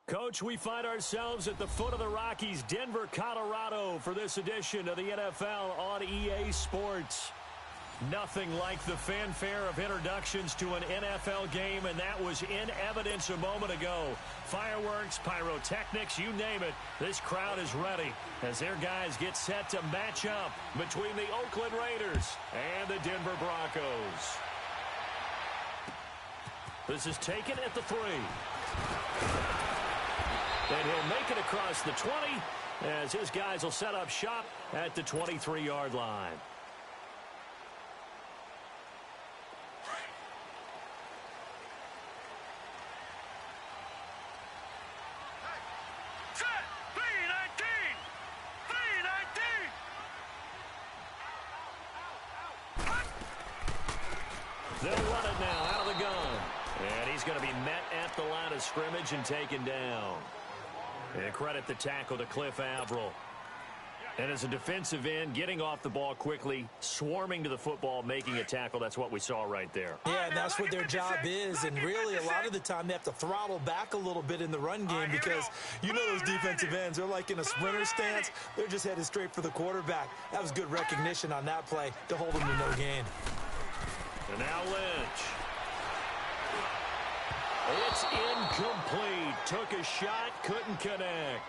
Coach, we find ourselves at the foot of the Rockies, Denver, Colorado, for this edition of the NFL on EA Sports. Nothing like the fanfare of introductions to an NFL game, and that was in evidence a moment ago. Fireworks, pyrotechnics, you name it, this crowd is ready as their guys get set to match up between the Oakland Raiders and the Denver Broncos. This is taken at the 3. And he'll make it across the 20 as his guys will set up shop at the 23-yard line. They'll run it now out of the gun. And he's going to be met at the line of scrimmage and taken down. And credit the tackle to Cliff Averill. And as a defensive end, getting off the ball quickly, swarming to the football, making a tackle, that's what we saw right there. Yeah, and that's what their job is. And really, a lot of the time, they have to throttle back a little bit in the run game because you know those defensive ends, they're like in a sprinter stance. They're just headed straight for the quarterback. That was good recognition on that play to hold them to no gain. And now Lynch. It's incomplete. Took a shot, couldn't connect.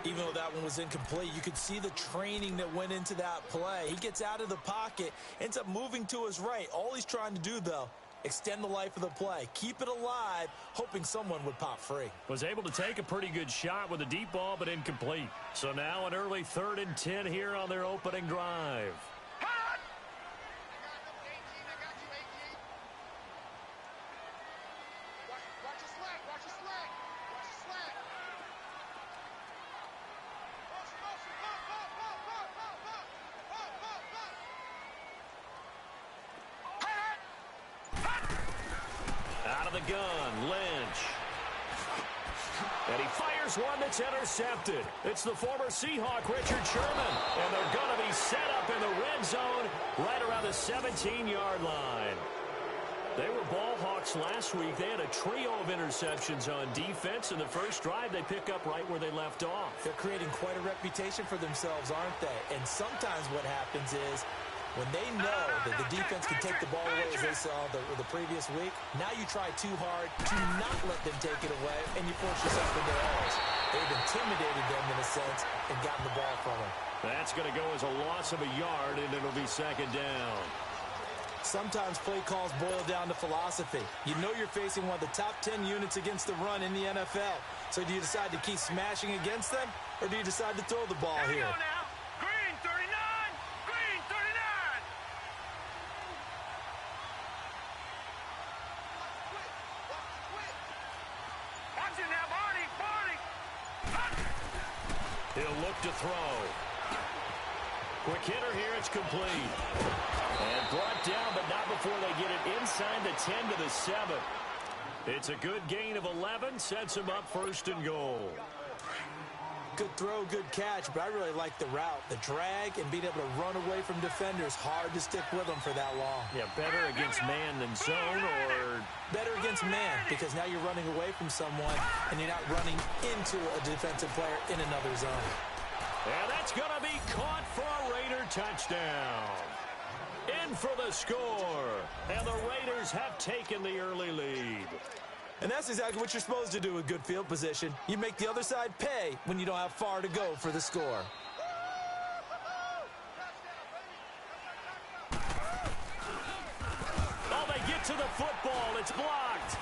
Even though that one was incomplete, you could see the training that went into that play. He gets out of the pocket, ends up moving to his right. All he's trying to do, though, extend the life of the play. Keep it alive, hoping someone would pop free. Was able to take a pretty good shot with a deep ball, but incomplete. So now an early 3rd and 10 here on their opening drive. Out of the gun, Lynch. And he fires one that's intercepted. It's the former Seahawk, Richard Sherman. And they're going to be set up in the red zone right around the 17-yard line. They were ball hawks last week. They had a trio of interceptions on defense. In the first drive, they pick up right where they left off. They're creating quite a reputation for themselves, aren't they? And sometimes what happens is, when they know that the defense can take the ball away, as they saw the previous week, now you try too hard to not let them take it away, and you force yourself into errors. They've intimidated them in a sense and gotten the ball from them. That's going to go as a loss of a yard, and it'll be 2nd down. Sometimes play calls boil down to philosophy. You know you're facing one of the top 10 units against the run in the NFL. So do you decide to keep smashing against them, or do you decide to throw the ball here? He'll look to throw. Quick hitter here, it's complete. And brought down, but not before they get it inside the 10 to the 7. It's a good gain of 11, sets him up 1st and goal. Good throw, good catch, but I really like the route. The drag and being able to run away from defenders, hard to stick with them for that long. Yeah, better against man than zone, or better against man, because now you're running away from someone and you're not running into a defensive player in another zone. And that's going to be caught for a Raider touchdown. In for the score, and the Raiders have taken the early lead. And that's exactly what you're supposed to do with good field position. You make the other side pay when you don't have far to go for the score. Oh, they get to the football. It's blocked.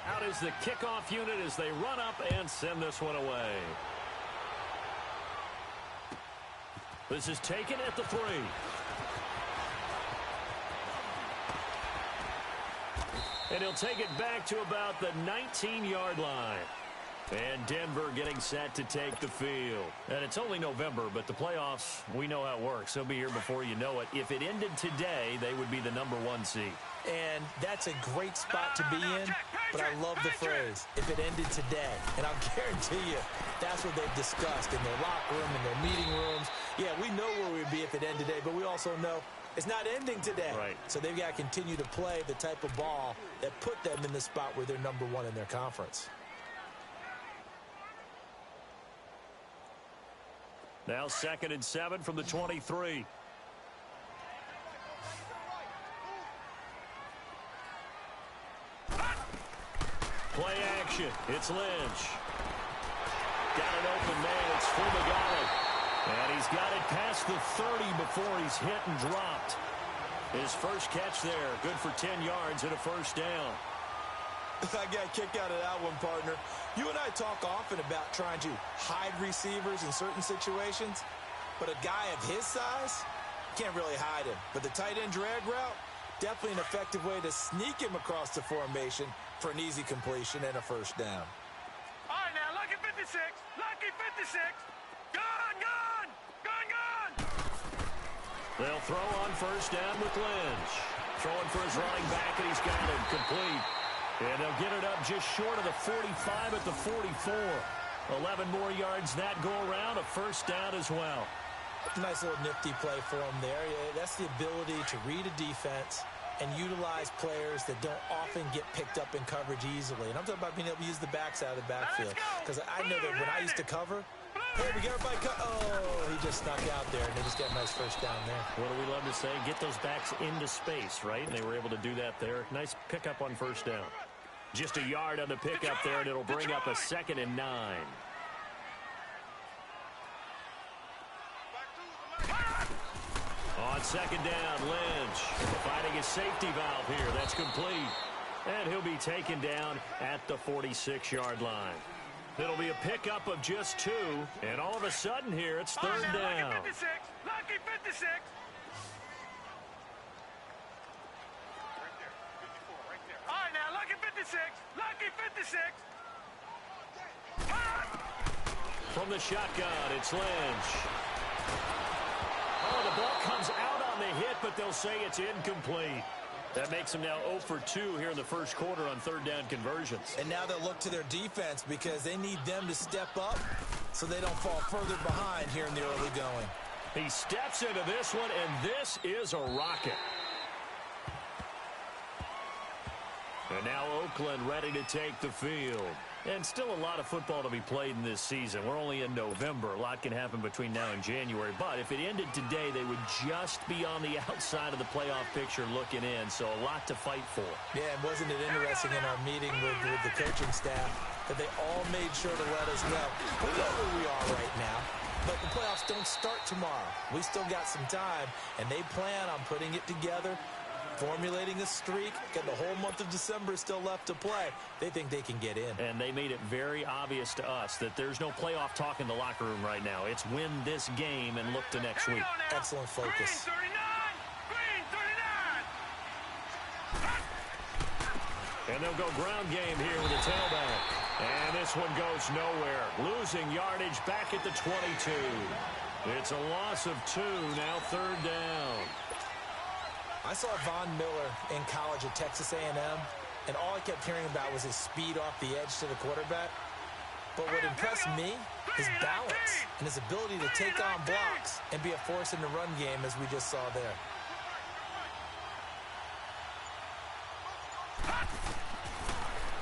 Out is the kickoff unit as they run up and send this one away. This is taken at the 3. And he'll take it back to about the 19-yard line. And Denver getting set to take the field. And it's only November, but the playoffs, we know how it works. They'll be here before you know it. If it ended today, they would be the #1 seed. And that's a great spot to be in, but I love the phrase, if it ended today. And I'll guarantee you, that's what they've discussed in their locker room, in their meeting rooms. Yeah, we know where we'd be if it ended today, but we also know it's not ending today. Right. So they've got to continue to play the type of ball that put them in the spot where they're #1 in their conference. Now 2nd and 7 from the 23. Play action. It's Lynch. Got an open man. It's Fumagalli. And he's got it past the 30 before he's hit and dropped. His first catch there. Good for 10 yards and a first down. I got a kick out of that one, partner. You and I talk often about trying to hide receivers in certain situations, but a guy of his size, can't really hide him. But the tight end drag route, definitely an effective way to sneak him across the formation for an easy completion and a first down. All right, now, lucky 56. Lucky 56. Gone, gone. Gone, gone. They'll throw on first down with Lynch. Throwing for his running back, and he's got it complete. And they'll get it up just short of the 45 at the 44. 11 more yards that go around, a first down as well. Nice little nifty play for him there. That's the ability to read a defense and utilize players that don't often get picked up in coverage easily. And I'm talking about being able to use the backs out of the backfield. Because I know that when I used to cover, hey, we got everybody cut. Oh, he just snuck out there, and they just got a nice first down there. What do we love to say? Get those backs into space, right? And they were able to do that there. Nice pickup on first down. Just a yard on the pickup there, and it'll bring up a 2nd and 9. On 2nd down, Lynch finding a safety valve here. That's complete. And he'll be taken down at the 46-yard line. It'll be a pickup of just 2, and all of a sudden here, it's 3rd down. Lucky 56. Lucky 56. All right, now, lucky 56. Lucky 56. From the shotgun, it's Lynch. Oh, the ball comes out on the hit, but they'll say it's incomplete. That makes them now 0 for 2 here in the first quarter on 3rd down conversions. And now they'll look to their defense because they need them to step up so they don't fall further behind here in the early going. He steps into this one, and this is a rocket. And now Oakland ready to take the field. And still a lot of football to be played in this season. We're only in November. A lot can happen between now and January. But if it ended today, they would just be on the outside of the playoff picture looking in. So a lot to fight for. Yeah, and wasn't it interesting in our meeting with the coaching staff that they all made sure to let us know. We know where we are right now, but the playoffs don't start tomorrow. We still got some time, and they plan on putting it together, formulating a streak. Got the whole month of December still left to play. They think they can get in. And they made it very obvious to us that there's no playoff talk in the locker room right now. It's win this game and look to next week. Excellent focus. Green 39. And they'll go ground game here with a tailback. And this one goes nowhere. Losing yardage back at the 22. It's a loss of 2, now 3rd down. I saw Von Miller in college at Texas A&M, and all I kept hearing about was his speed off the edge to the quarterback. But what impressed me, his balance and his ability to take on blocks and be a force in the run game, as we just saw there.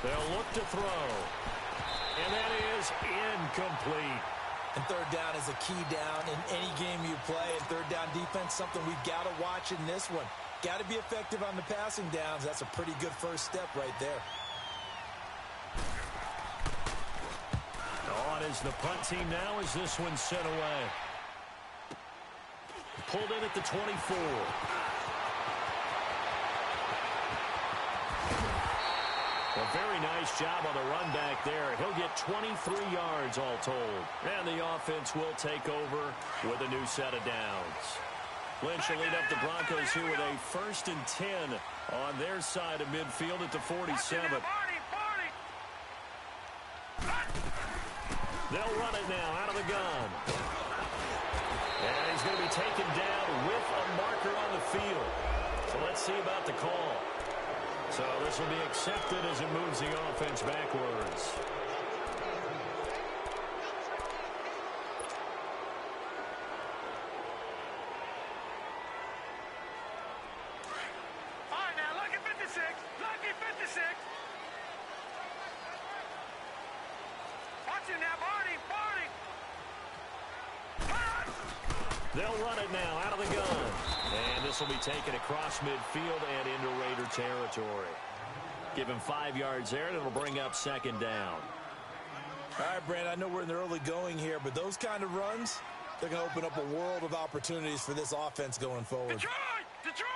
They'll look to throw. And that is incomplete. And 3rd down is a key down in any game you play. And 3rd down defense, something we've got to watch in this one. Got to be effective on the passing downs. That's a pretty good first step right there. On is the punt team now as this one's sent away. Pulled in at the 24. A very nice job on the run back there. He'll get 23 yards all told. And the offense will take over with a new set of downs. Lynch will lead up the Broncos here with a 1st and 10 on their side of midfield at the 47. They'll run it now out of the gun. And he's going to be taken down with a marker on the field. So let's see about the call. So this will be accepted as it moves the offense backwards. All right, now, lucky 56. Lucky 56. Watch it now, Barney. Barney. They'll run it now out of the gun. And this will be taken across midfield and into Raider territory. Give him 5 yards there, and it'll bring up second down. All right, Brandon, I know we're in the early going here, but those kind of runs, they're going to open up a world of opportunities for this offense going forward. Detroit! Detroit!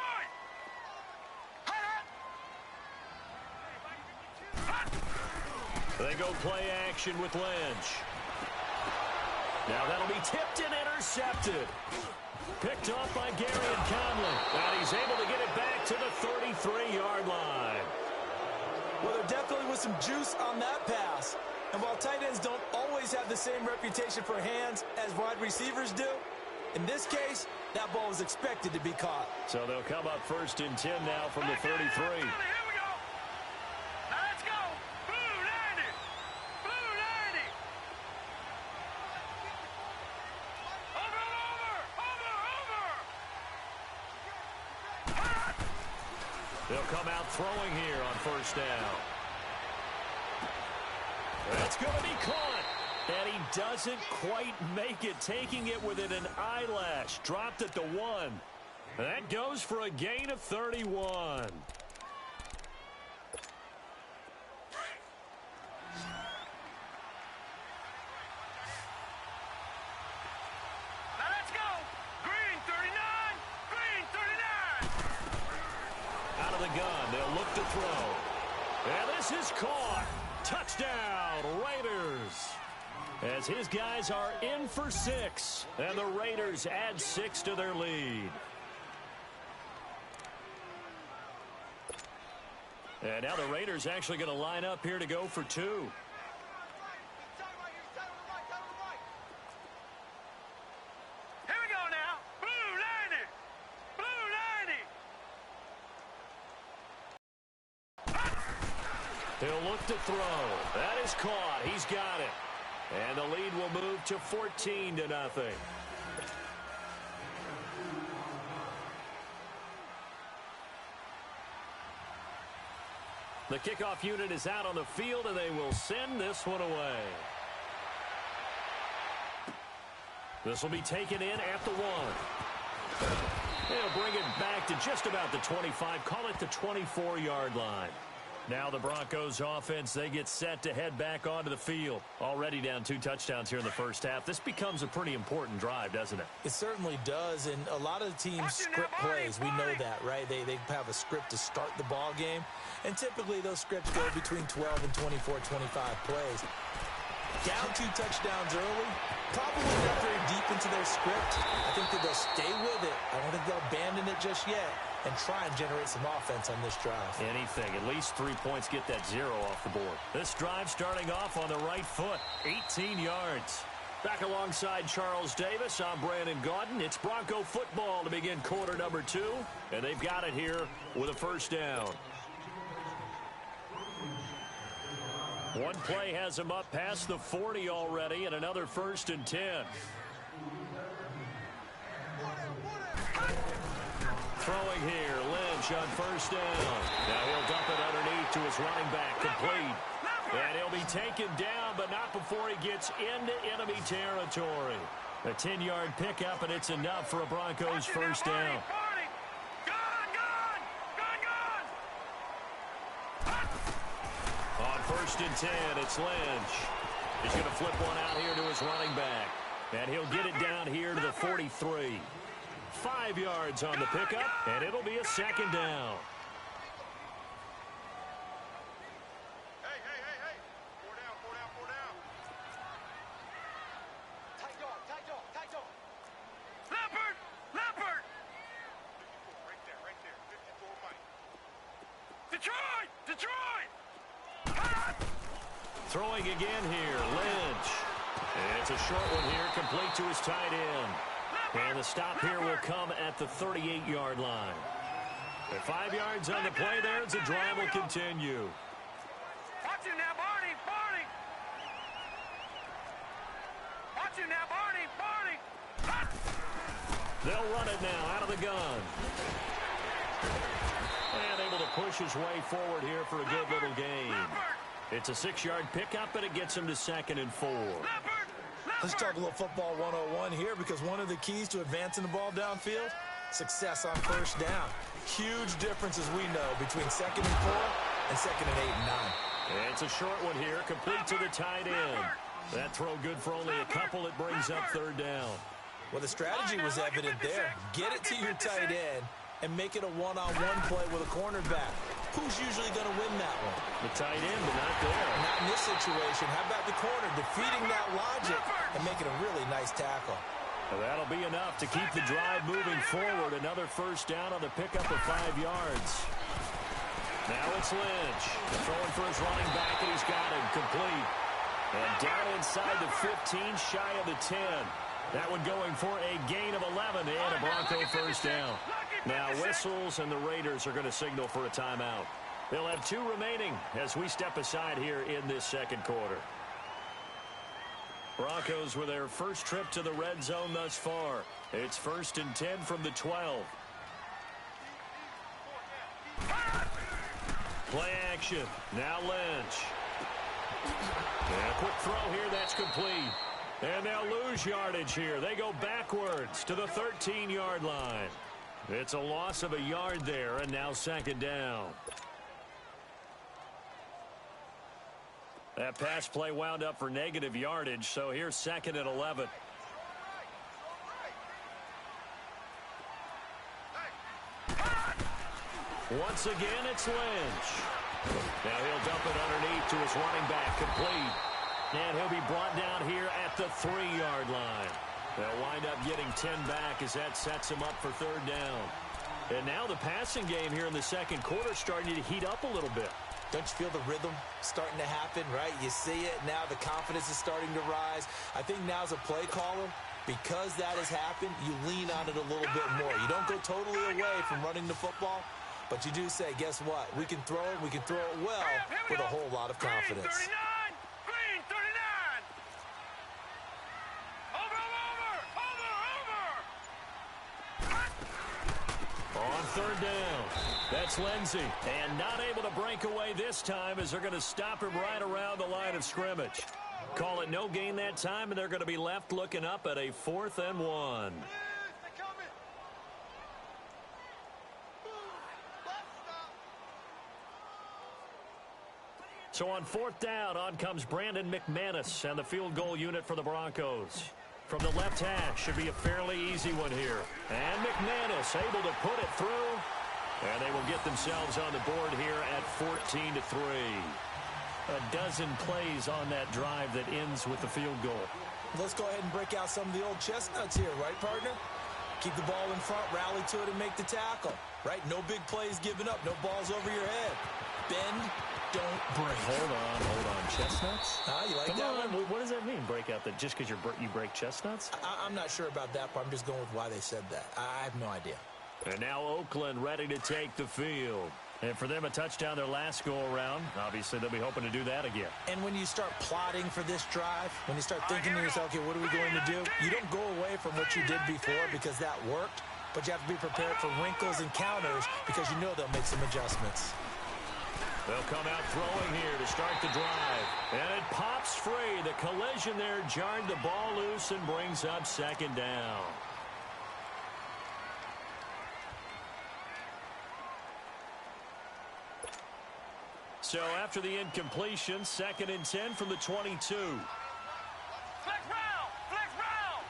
They go play action with Lynch. Now that'll be tipped and intercepted. Picked off by Gary and Conley. And he's able to get it back to the 33-yard line. Well, there definitely was some juice on that pass. And while tight ends don't always have the same reputation for hands as wide receivers do, in this case, that ball was expected to be caught. So they'll come up 1st and 10 now from the 33. Here we go. Now let's go. Blue 90. Blue 90. Over and over. They'll come out throwing here on 1st down. That's going to be caught. And he doesn't quite make it, taking it within an eyelash. Dropped at the 1. That goes for a gain of 31. Now let's go. Green 39. Green 39. Out of the gun, they'll look to throw. And this is caught. Touchdown, Raiders. As his guys are in for 6. And the Raiders add 6 to their lead. And now the Raiders actually going to line up here to go for 2. Here we go now. Blue 90. Blue 90. He'll look to throw. That is caught. He's got it. And the lead will move to 14-0. The kickoff unit is out on the field, and they will send this one away. This will be taken in at the 1. They'll bring it back to just about the 25, call it the 24-yard line. Now the Broncos offense, they get set to head back onto the field. Already down 2 touchdowns here in the first half. This becomes a pretty important drive, doesn't it? It certainly does, and a lot of the teams script plays. We know that, right? They have a script to start the ball game, and typically those scripts go between 12 and 24, 25 plays. Down 2 touchdowns early, probably not very deep into their script. I think that they'll stay with it. I don't think they'll abandon it just yet and try and generate some offense on this drive. Anything. At least 3 points, get that 0 off the board. This drive starting off on the right foot. 18 yards. Back alongside Charles Davis, I'm Brandon Gaudin. It's Bronco football to begin quarter number 2. And they've got it here with a 1st down. One play has him up past the 40 already, and another 1st and 10. Throwing here, Lynch on 1st down. Now he'll dump it underneath to his running back, complete. And he'll be taken down, but not before he gets into enemy territory. A 10-yard pickup, and it's enough for a Broncos 1st down. On 1st and 10, it's Lynch. He's going to flip one out here to his running back. And he'll get it down here to the 43. 5 yards on the pickup, and it'll be a 2nd down. Hey. 4 down. Tight dog. Leopard. Right there. 54 Mike. Detroit. Throwing again here, Lynch. And it's a short one here, complete to his tight end. And the stop here will come at the 38-yard line. At 5 yards on the play there, as the drive will continue. Watch him now, Barney, Barney. Watch him now, Barney, Barney. They'll run it now out of the gun. And able to push his way forward here for a good little gain. It's a 6-yard pickup, and it gets him to 2nd and 4. Let's talk a little football 101 here, because one of the keys to advancing the ball downfield, success on first down. Huge difference, as we know, between 2nd and 4 and 2nd and 8 and 9. And it's a short one here, complete to the tight end. That throw good for only a couple. It brings up 3rd down. Well, the strategy was evident there. Get it to your tight end and make it a one-on-one play with a cornerback. Who's usually going to win that one? The tight end, but not there. Not in this situation. How about the corner defeating that logic and making a really nice tackle? Well, that'll be enough to keep the drive moving forward. Another first down on the pickup of 5 yards. Now it's Lynch. Throwing for his running back, and he's got him complete. And down inside the 15, shy of the 10. That one going for a gain of 11 and a Bronco first down. Now whistles, and the Raiders are going to signal for a timeout. They'll have 2 remaining as we step aside here in this second quarter. Broncos with their first trip to the red zone thus far. It's 1st and 10 from the 12. Play action. Now Lynch. And a quick throw here, that's complete. And they'll lose yardage here. They go backwards to the 13-yard line. It's a loss of a yard there, and now 2nd down. That pass play wound up for negative yardage, so here's 2nd and 11. Once again, it's Lynch. Now he'll dump it underneath to his running back, complete. And he'll be brought down here at the 3-yard line. They'll wind up getting 10 back as that sets him up for 3rd down. And now the passing game here in the second quarter starting to heat up a little bit. Don't you feel the rhythm starting to happen, right? You see it now. The confidence is starting to rise. I think now as a play caller, because that has happened, you lean on it a little bit more. You don't go totally away from running the football, but you do say, guess what? We can throw it. We can throw it well with a whole lot of confidence. Green, 39. Over. On 3rd down, that's Lindsey. And not able to break away this time as they're going to stop him right around the line of scrimmage. Call it no gain that time, and they're going to be left looking up at a 4th and 1. So on 4th down, on comes Brandon McManus and the field goal unit for the Broncos. From the left hash, should be a fairly easy one here. And McManus able to put it through. And they will get themselves on the board here at 14-3. A dozen plays on that drive that ends with the field goal. Let's go ahead and break out some of the old chestnuts here, right, partner? Keep the ball in front, rally to it, and make the tackle, right? No big plays given up, no balls over your head. Bend, don't break. Hold on. Chestnuts? You like Come that on. one? What does that mean, break out that just because you break chestnuts? I'm not sure about that, but I'm just going with why they said that. I have no idea. And now Oakland ready to take the field. And for them, a touchdown their last go-around. Obviously, they'll be hoping to do that again. And when you start plotting for this drive, when you start thinking to yourself, okay, what are we going to do? You don't go away from what you did before because that worked, but you have to be prepared for wrinkles and counters because you know they'll make some adjustments. They'll come out throwing here to start the drive. And it pops free. The collision there jarred the ball loose and brings up 2nd down. So after the incompletion, 2nd and 10 from the 22. Flex round. Ohio. Flex round.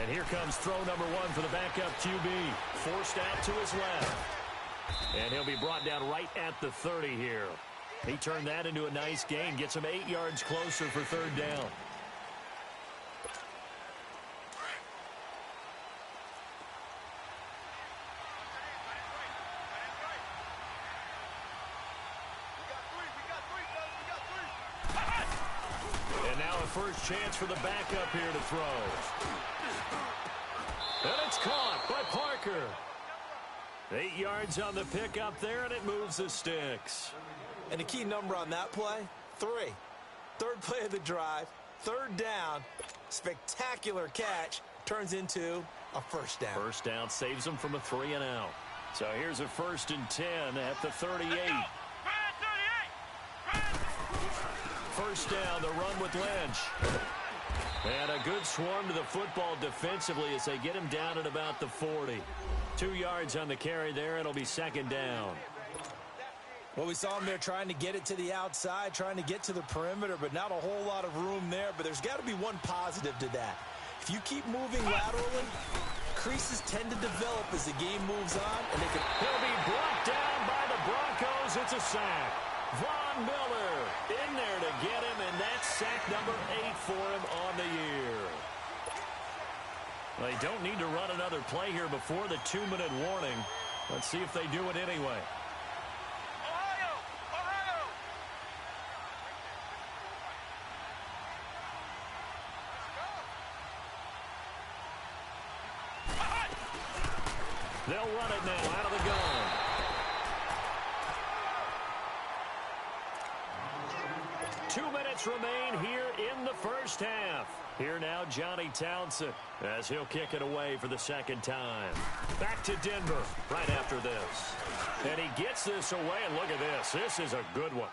And here comes throw number 1 for the backup QB. Forced out to his left. And he'll be brought down right at the 30 here. He turned that into a nice gain. Gets him 8 yards closer for 3rd down. first chance for the backup here to throw. And it's caught by Parker. 8 yards on the pickup there, and it moves the sticks. And the key number on that play, 3. Third play of the drive, third down, spectacular catch, turns into a first down. First down saves them from a 3-and-out. So here's a 1st and 10 at the 38. First down, the run with Lynch. And a good swarm to the football defensively as they get him down at about the 40. 2 yards on the carry there. It'll be 2nd down. Well, we saw him there trying to get it to the outside, trying to get to the perimeter, but not a whole lot of room there. But there's got to be one positive to that. If you keep moving laterally, creases tend to develop as the game moves on. And they can... He'll be brought down by the Broncos. It's a sack. Von Miller in there to get him, and that's sack number 8 for him on the year. They don't need to run another play here before the 2-minute warning. Let's see if they do it anyway. They'll run it now out of the gun. Two minutes remain here in the first half. Here now, Johnny Townsend, as he'll kick it away for the 2nd time. Back to Denver right after this. And he gets this away, and look at this. This is a good one.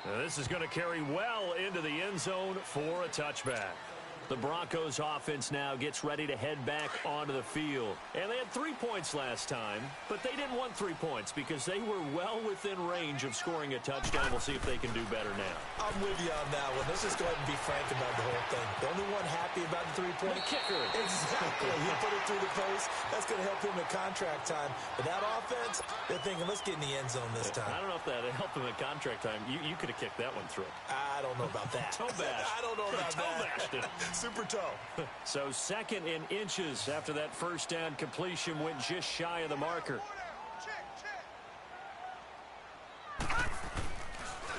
Now, this is going to carry well into the end zone for a touchback. The Broncos offense now gets ready to head back onto the field. And they had 3 points last time, but they didn't want 3 points because they were well within range of scoring a touchdown. We'll see if they can do better now. I'm with you on that one. Let's just go ahead and be frank about the whole thing. The only one happy about the 3-point kicker. Exactly. He put it through the post. That's going to help him at contract time. But that offense, they're thinking, let's get in the end zone this time. I don't know if that helped him at contract time. You could have kicked that one through. I don't know about that. Toe bash. I don't know about toe that. Bashed it. Super toe. So 2nd and inches after that first down completion went just shy of the marker.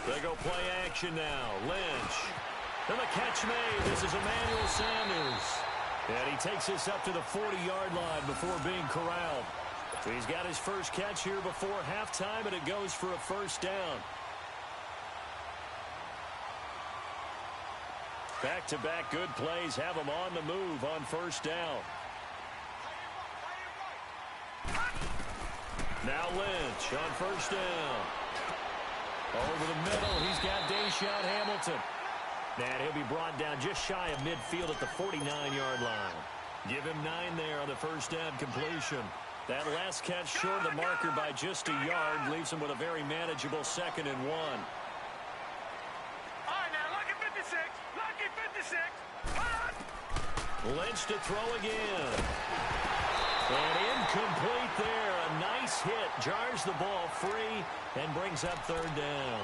They go play action now. Lynch. And the catch made. This is Emmanuel Sanders. And he takes this up to the 40-yard line before being corralled. So he's got his first catch here before halftime, and it goes for a first down. Back-to-back good plays have them on the move on first down. Now Lynch on first down. Over the middle, he's got Deshaun Hamilton. And he'll be brought down just shy of midfield at the 49-yard line. Give him 9 there on the first down completion. That last catch short of the marker by just a yard leaves him with a very manageable 2nd and 1. Lynch to throw again. And incomplete there. A nice hit. Jars the ball free and brings up 3rd down.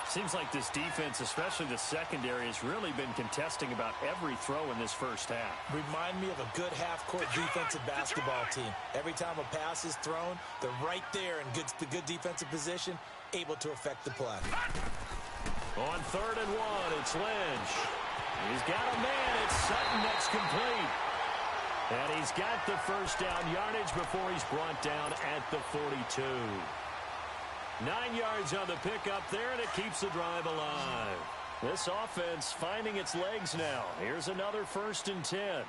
Seems like this defense, especially the secondary, has really been contesting about every throw in this first half. Remind me of a good half-court defensive basketball team. Every time a pass is thrown, they're right there in good defensive position, able to affect the play. On 3rd and 1, it's Lynch. He's got a man. It's Sutton that's complete. And he's got the first down yardage before he's brought down at the 42. 9 yards on the pickup there, and it keeps the drive alive. This offense finding its legs now. Here's another 1st and 10.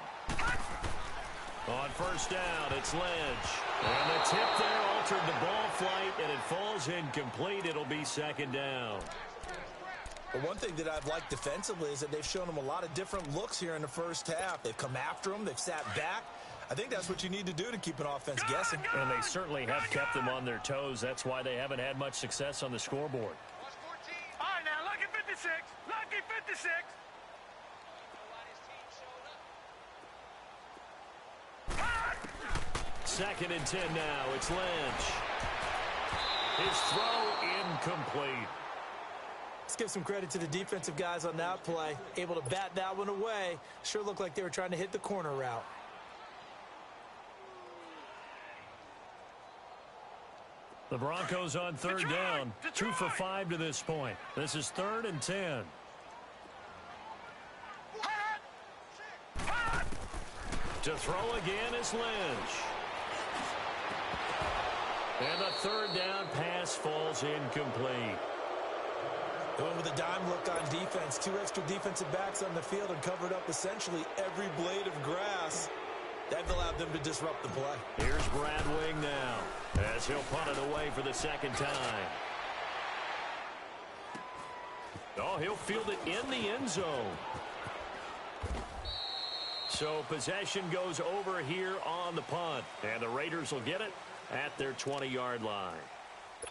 On first down, it's Lynch. And the tip there altered the ball flight, and it falls incomplete. It'll be 2nd down. But one thing that I've liked defensively is that they've shown them a lot of different looks here in the first half. They've come after them. They've sat back. I think that's what you need to do to keep an offense guessing. And they certainly have kept them on their toes. That's why they haven't had much success on the scoreboard. All right, now, lucky 56. Lucky 56. 2nd and 10 now. It's Lynch. His throw incomplete. Let's give some credit to the defensive guys on that play. Able to bat that one away. Sure looked like they were trying to hit the corner route. The Broncos on 3rd down. 2 for 5 to this point. This is 3rd and 10. To throw again is Lynch. And the third down pass falls incomplete. Going with a dime look on defense. 2 extra defensive backs on the field and covered up essentially every blade of grass. That allowed them to disrupt the play. Here's Brad Wing now as he'll punt it away for the second time. Oh, he'll field it in the end zone. So possession goes over here on the punt. And the Raiders will get it at their 20-yard line.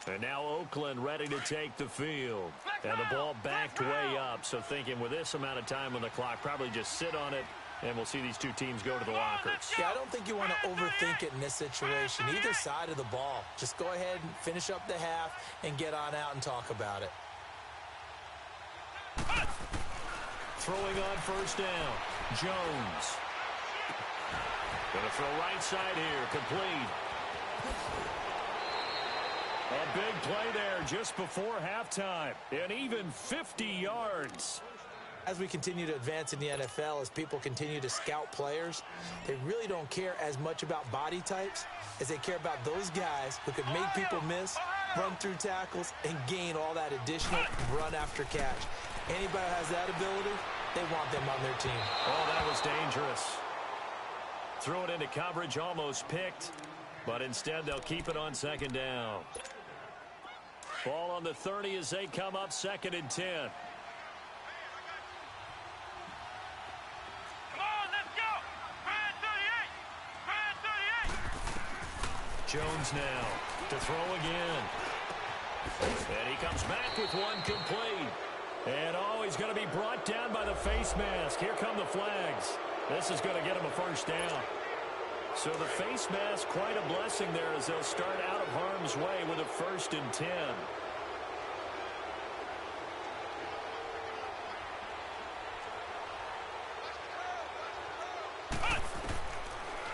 And now Oakland ready to take the field. And the ball backed way up. So thinking with this amount of time on the clock, probably just sit on it. And we'll see these two teams go to the lockers. Yeah, I don't think you want to overthink it in this situation. Either side of the ball. Just go ahead and finish up the half and get on out and talk about it. Throwing on first down, Jones. Going to throw right side here, complete. A big play there just before halftime. And even 50 yards. As we continue to advance in the NFL, as people continue to scout players, they really don't care as much about body types as they care about those guys who can make people miss, run through tackles, and gain all that additional run after catch. Anybody who has that ability, they want them on their team. Oh, that was dangerous. Threw it into coverage, almost picked, but instead they'll keep it on second down. Ball on the 30 as they come up 2nd and 10. Jones now to throw again. And he comes back with one complete. And oh, he's going to be brought down by the face mask. Here come the flags. This is going to get him a first down. So the face mask, quite a blessing there as they'll start out of harm's way with a 1st and 10.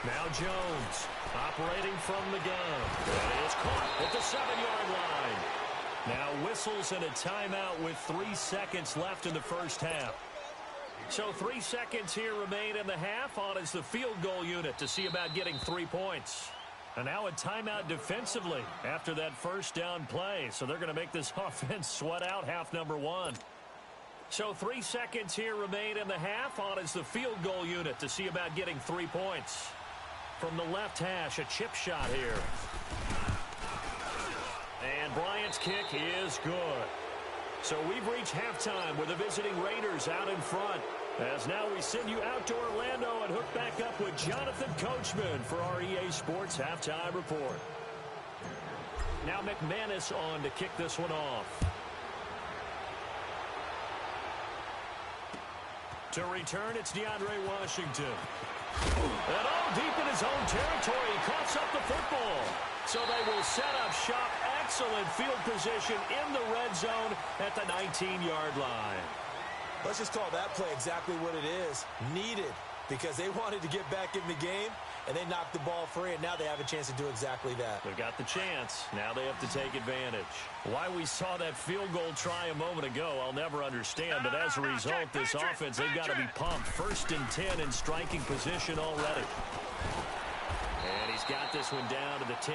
Now Jones operating from the gun. And is caught at the 7-yard line. Now whistles and a timeout with 3 seconds left in the first half. So 3 seconds here remain in the half. On is the field goal unit to see about getting 3 points. And now a timeout defensively after that first down play. So they're going to make this offense sweat out half number 1. So 3 seconds here remain in the half. On is the field goal unit to see about getting 3 points. From the left hash, a chip shot here. And Bryant's kick is good. So we've reached halftime with the visiting Raiders out in front. As now we send you out to Orlando and hook back up with Jonathan Coachman for our EA Sports Halftime Report. Now McManus on to kick this one off. To return, it's DeAndre Washington. And all deep in his own territory, he coughs up the football. So they will set up shop. Excellent field position in the red zone at the 19-yard line. Let's just call that play exactly what it is. Needed, because they wanted to get back in the game, and they knocked the ball free, and now they have a chance to do exactly that. They've got the chance. Now they have to take advantage. Why we saw that field goal try a moment ago, I'll never understand. But as a result, this offense, they've got to be pumped. 1st and 10 in striking position already. And he's got this one down to the 10.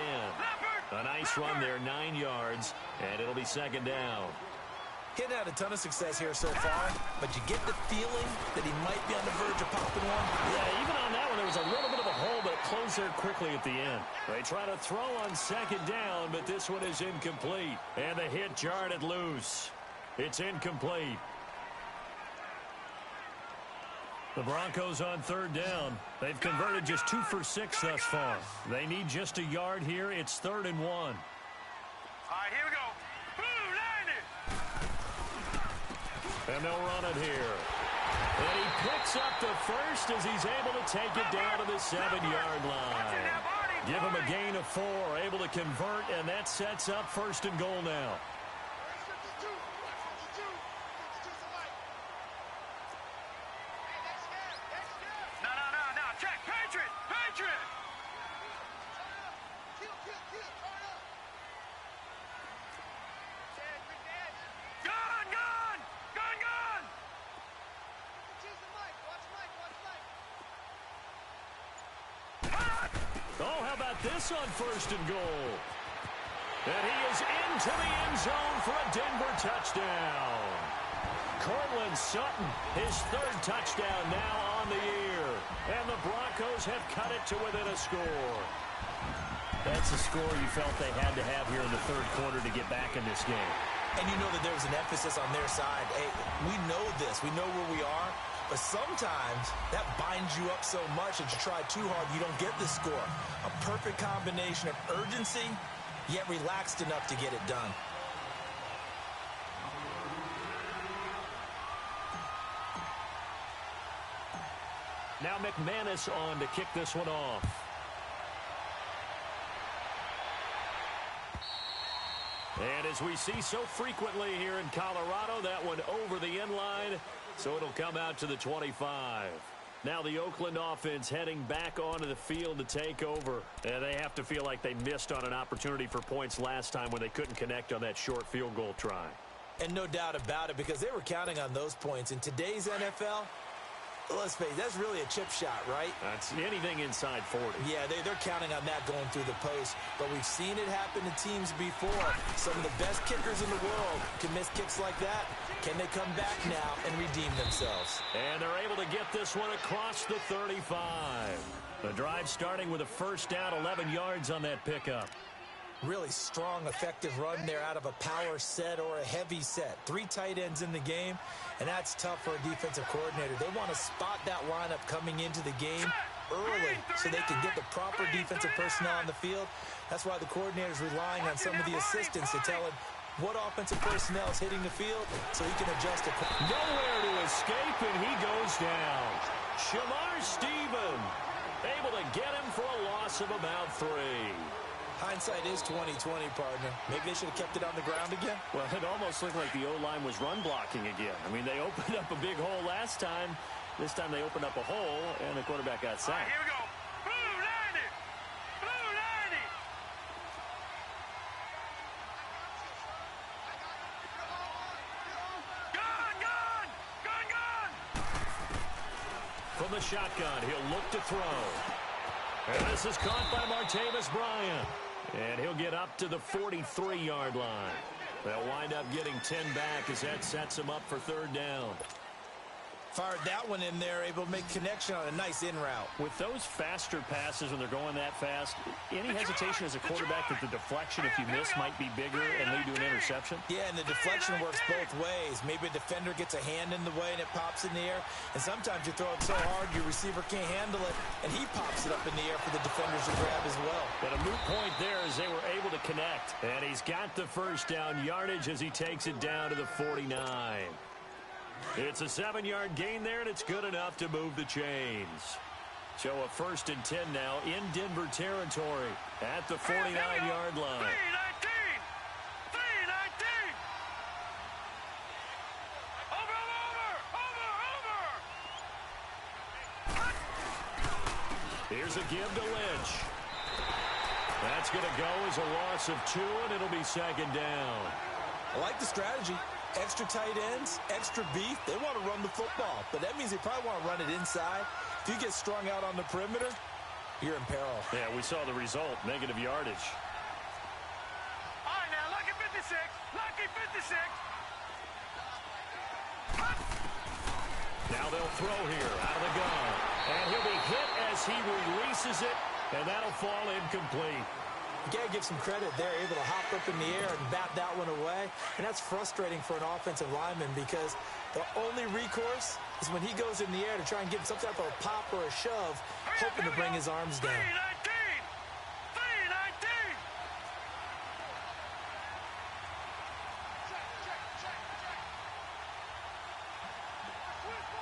A nice run there, 9 yards, and it'll be 2nd down. He hadn't had a ton of success here so far, but you get the feeling that he might be on the verge of popping one. Yeah, even on that one, there was a little bit of a hole, but it closed there quickly at the end. They try to throw on 2nd down, but this one is incomplete. And the hit jarred it loose. It's incomplete. The Broncos on 3rd down. They've converted just 2 for 6 thus far. They need just a yard here. It's 3rd and 1. All right, here we go. Boom, And they'll run it here. And he picks up the first as he's able to take it down to the 7-yard line. Give him a gain of 4, able to convert, and that sets up 1st and goal now. No, check, Patriot. Gun. this on 1st and goal. And he is into the end zone for a Denver touchdown. Cortland Sutton, his 3rd touchdown now on the year. And the Broncos have cut it to within a score. That's a score you felt they had to have here in the 3rd quarter to get back in this game. And you know that there was an emphasis on their side. Hey, we know this. We know where we are. But sometimes that binds you up so much that you try too hard, you don't get the score. A perfect combination of urgency, yet relaxed enough to get it done. Now McManus on to kick this one off. And as we see so frequently here in Colorado, that one over the end line, so it'll come out to the 25. Now the Oakland offense heading back onto the field to take over. And they have to feel like they missed on an opportunity for points last time when they couldn't connect on that short field goal try. And no doubt about it, because they were counting on those points. In today's NFL, let's face it, that's really a chip shot, right? That's anything inside 40. Yeah, they're counting on that going through the post. But we've seen it happen to teams before. Some of the best kickers in the world can miss kicks like that. Can they come back now and redeem themselves? And they're able to get this one across the 35. The drive starting with a 1st down, 11 yards on that pickup. Really strong, effective run there out of a power set or a heavy set. 3 tight ends in the game, and that's tough for a defensive coordinator. They want to spot that lineup coming into the game early so they can get the proper defensive personnel on the field. That's why the coordinator's relying on some of the assistants to tell him what offensive personnel is hitting the field so he can adjust it. Nowhere to escape, and he goes down. Shamar Stephen able to get him for a loss of about 3. Hindsight is 20/20, partner. Maybe they should have kept it on the ground again. Well, it almost looked like the O-line was run blocking again. I mean, they opened up a big hole last time. This time they opened up a hole, and the quarterback got sacked. All right, here we go. Blue 90. Blue 90. Gun, gun. Gun, gun. From the shotgun, he'll look to throw. And this is caught by Martavis Bryant. And he'll get up to the 43-yard line. They'll wind up getting 10 back as that sets him up for 3rd down. Fired that one in there, able to make connection on a nice in route. With those faster passes when they're going that fast, any hesitation as a quarterback that the deflection, if you miss, might be bigger and lead to an interception? Yeah, and the deflection works both ways. Maybe a defender gets a hand in the way and it pops in the air. And sometimes you throw it so hard your receiver can't handle it, and he pops it up in the air for the defenders to grab as well. But a moot point there as they were able to connect. And he's got the 1st down yardage as he takes it down to the 49. It's a 7-yard gain there, and it's good enough to move the chains. So a 1st and 10 now in Denver territory at the 49-yard line. 319. 319. Over. Here's a give to Lynch. That's going to go as a loss of 2, and it'll be 2nd down. I like the strategy. Extra tight ends, extra beef. They want to run the football, but that means they probably want to run it inside. If you get strung out on the perimeter, you're in peril. Yeah, we saw the result, negative yardage. All right, now, lucky 56. Lucky 56. Now they'll throw here out of the gun. And he'll be hit as he releases it, and that'll fall incomplete. You got to give some credit there, able to hop up in the air and bat that one away. And that's frustrating for an offensive lineman because the only recourse is when he goes in the air to try and get some type of a pop or a shove, hoping to bring his arms down. 319. 319.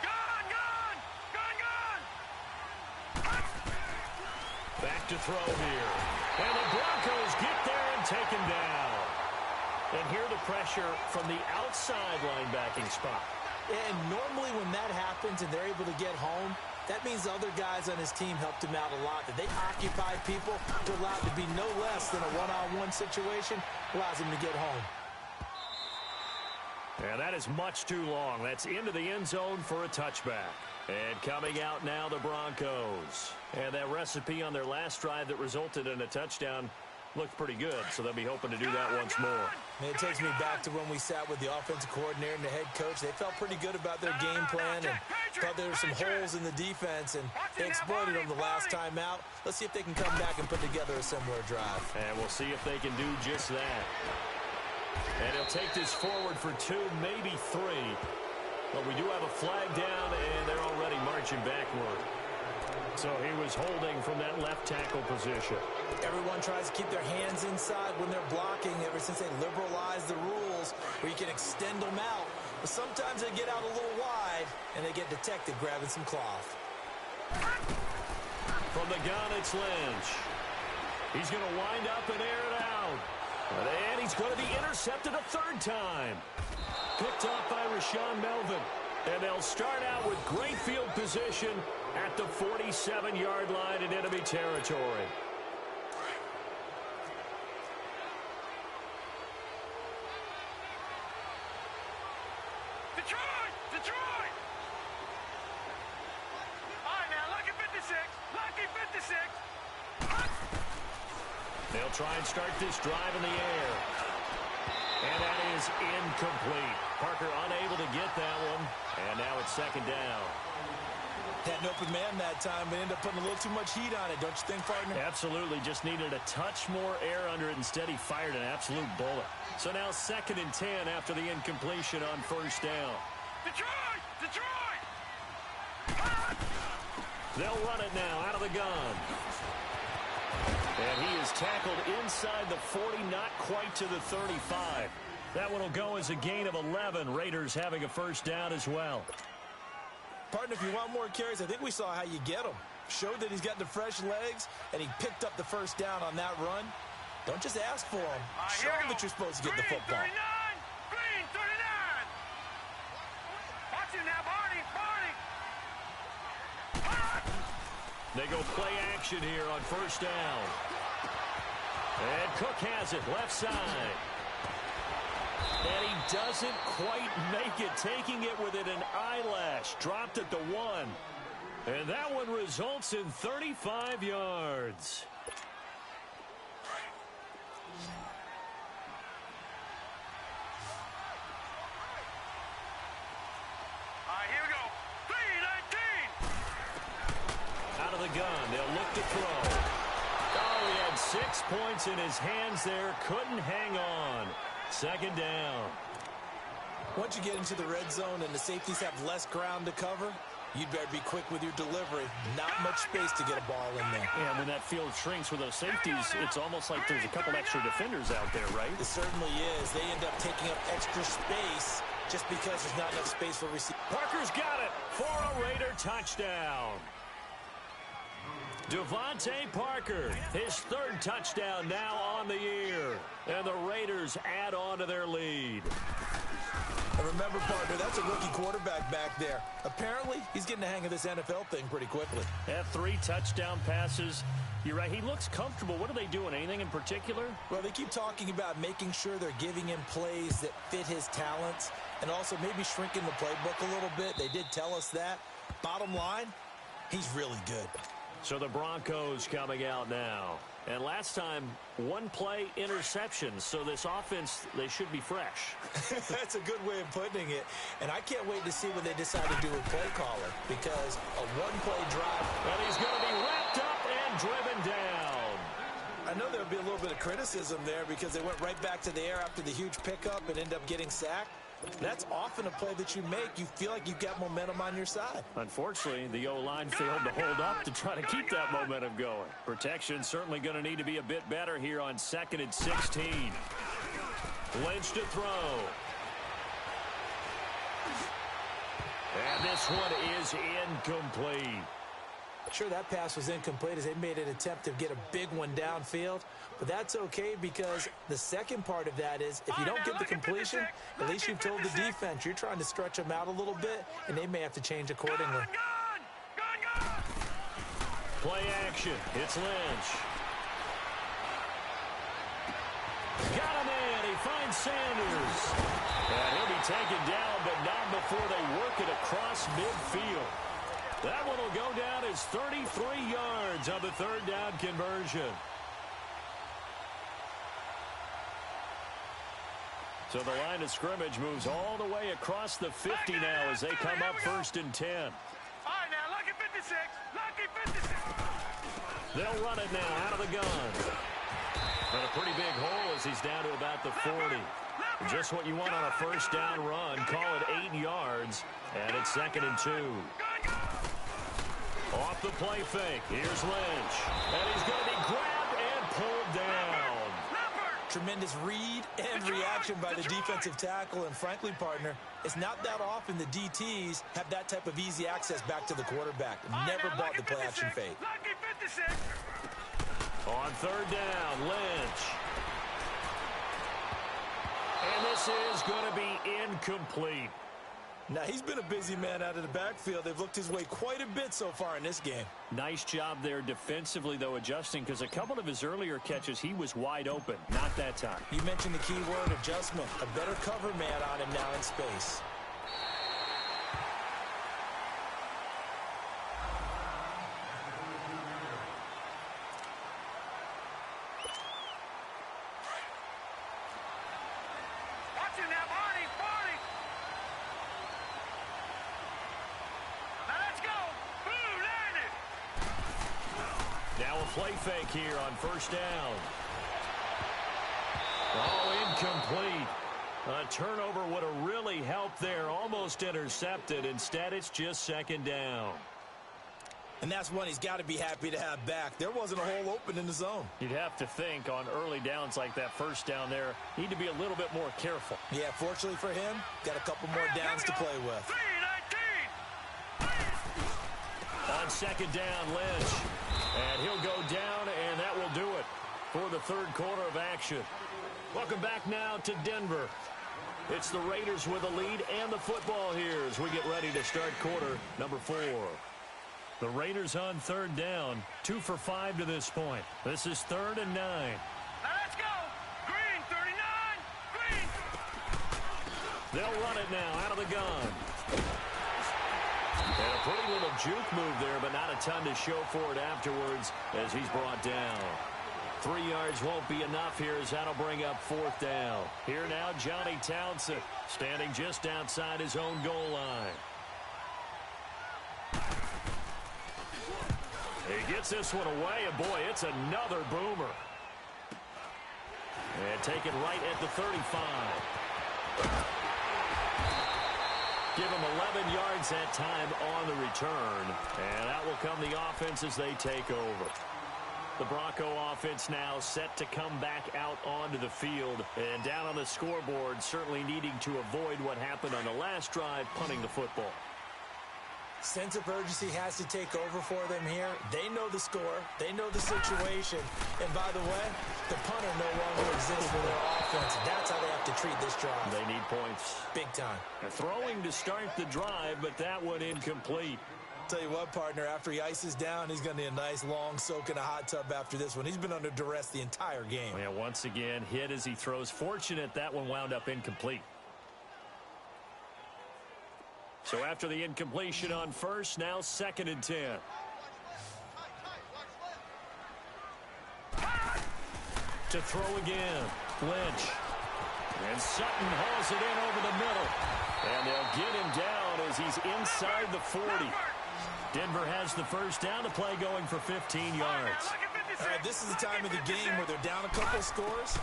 Gun, gun. Gun, gun. Back to throw here. And the Broncos get there and take him down. And here the pressure from the outside linebacking spot. And normally when that happens and they're able to get home, that means the other guys on his team helped him out a lot. That they occupied people to allow it to be no less than a one-on-one situation, allows him to get home. And that is much too long. That's into the end zone for a touchback. And coming out now, the Broncos. And that recipe on their last drive that resulted in a touchdown looked pretty good, so they'll be hoping to do that once more. It takes me back to when we sat with the offensive coordinator and the head coach. They felt pretty good about their game plan and thought there were some holes in the defense, and they exploited them the last time out. Let's see if they can come back and put together a similar drive. And we'll see if they can do just that. And he'll take this forward for 2, maybe 3. But we do have a flag down, and they're already marching backward. So he was holding from that left tackle position. Everyone tries to keep their hands inside when they're blocking ever since they liberalized the rules where you can extend them out. But sometimes they get out a little wide, and they get detected grabbing some cloth. From the gun, it's Lynch. He's going to wind up and air it out. And he's going to be intercepted a 3rd time. Picked off by Rashawn Melvin. And they'll start out with great field position at the 47-yard line in enemy territory. Detroit! Detroit! All right, now, lucky 56. Lucky 56. They'll try and start this drive in the air. And that is incomplete. Parker unable to get that one. And now it's 2nd down. Had an open man that time, but ended up putting a little too much heat on it, don't you think, partner? Absolutely. Just needed a touch more air under it. Instead, he fired an absolute bullet. So now 2nd and 10 after the incompletion on 1st down. Detroit! Detroit! They'll run it now out of the gun. And he is tackled inside the 40, not quite to the 35. That one will go as a gain of 11. Raiders having a 1st down as well. Partner, if you want more carries, I think we saw how you get them. Showed that he's got the fresh legs, and he picked up the 1st down on that run. Don't just ask for them. Show them that you're supposed to get the football. 39! Green, 39! Watch him now, Barney! Barney! They go play action here on 1st down. And Cook has it, left side. And he doesn't quite make it, taking it within an eyelash. Dropped at the 1. And that one results in 35 yards. All right, here we go. 3-19! Out of the gun, they'll look to throw. Oh, he had 6 points in his hands there. Couldn't hang on. 2nd down. Once you get into the red zone and the safeties have less ground to cover, you'd better be quick with your delivery. Not much space to get a ball in there. Yeah, when that field shrinks with those safeties, it's almost like there's a couple extra defenders out there, right? It certainly is. They end up taking up extra space just because there's not enough space for receivers. Parker's got it for a Raider touchdown. Devontae Parker, his 3rd touchdown now on the year. And the Raiders add on to their lead. And remember, partner, that's a rookie quarterback back there. Apparently, he's getting the hang of this NFL thing pretty quickly. Had 3 touchdown passes. You're right, he looks comfortable. What are they doing? Anything in particular? Well, they keep talking about making sure they're giving him plays that fit his talents and also maybe shrinking the playbook a little bit. They did tell us that. Bottom line, he's really good. So the Broncos coming out now. And last time, 1 play interception. So this offense, they should be fresh. That's a good way of putting it. And I can't wait to see what they decide to do with play caller, because a 1-play drive. And he's going to be wrapped up and driven down. I know there'll be a little bit of criticism there because they went right back to the air after the huge pickup and end up getting sacked. That's often a play that you make. You feel like you've got momentum on your side. Unfortunately, the O-line failed to hold up to try to keep that momentum going. Protection certainly going to need to be a bit better here on 2nd and 16. Lynch to throw. And this one is incomplete. Sure, that pass was incomplete as they made an attempt to get a big one downfield. But that's okay, because the second part of that is if you don't get the completion, at least you've told the defense you're trying to stretch them out a little bit, and they may have to change accordingly. Play action. It's Lynch. Got him in. He finds Sanders. And he'll be taken down, but not before they work it across midfield. That one will go down as 33 yards on the third down conversion. So the line of scrimmage moves all the way across the 50 now as they come up 1st and 10. All right, now, lucky 56. Lucky 56. They'll run it now out of the gun. And a pretty big hole as he's down to about the 40. Just what you want on a first down run. Call it 8 yards. And it's 2nd and 2. Off the play fake. Here's Lynch. And he's going to be grabbed and pulled down. Tremendous read and reaction by the defensive tackle. And frankly, partner, it's not that often the DTs have that type of easy access back to the quarterback. Never bought the play action fake. Lucky 56. On 3rd down, Lynch. And this is going to be incomplete. Now, he's been a busy man out of the backfield. They've looked his way quite a bit so far in this game. Nice job there defensively, though, adjusting, because a couple of his earlier catches, he was wide open. Not that time. You mentioned the key word, adjustment. A better cover man on him now in space. Watch him now, Barney. Now let's go. Boom, landed. Now a play fake here on 1st down. Oh, incomplete. A turnover would have really helped there. Almost intercepted. Instead, it's just 2nd down. And that's one he's got to be happy to have back. There wasn't a hole open in the zone. You'd have to think on early downs like that 1st down there, need to be a little bit more careful. Yeah, fortunately for him, got a couple more downs to play with. 3-19. On 2nd down, Lynch. And he'll go down, and that will do it for the 3rd quarter of action. Welcome back now to Denver. It's the Raiders with a lead and the football here as we get ready to start quarter number 4. The Raiders on 3rd down, 2 for 5 to this point. This is 3rd and 9. Now let's go. Green, 39. Green. They'll run it now out of the gun. And a pretty little juke move there, but not a ton to show for it afterwards as he's brought down. 3 yards won't be enough here as that'll bring up 4th down. Here now, Johnny Townsend standing just outside his own goal line. He gets this one away, and boy, it's another boomer. And taken right at the 35. Give him 11 yards that time on the return. And out will come the offense as they take over. The Bronco offense now set to come back out onto the field. And down on the scoreboard, certainly needing to avoid what happened on the last drive, punting the football. Sense of urgency has to take over for them here. They know the score. They know the situation. And by the way, the punter no longer exists for their offense. That's how they have to treat this drive. They need points. Big time. Throwing to start the drive, but that one incomplete. Tell you what, partner, after he ices down, he's going to need a nice long soak in a hot tub after this one. He's been under duress the entire game. Yeah, once again, hit as he throws. Fortunate that one wound up incomplete. So after the incompletion on 1st, now 2nd and 10. To throw again, Lynch. And Sutton hauls it in over the middle. And they'll get him down as he's inside the 40. Denver has the first down, to play going for 15 yards. All right, this is the time of the game where they're down a couple scores.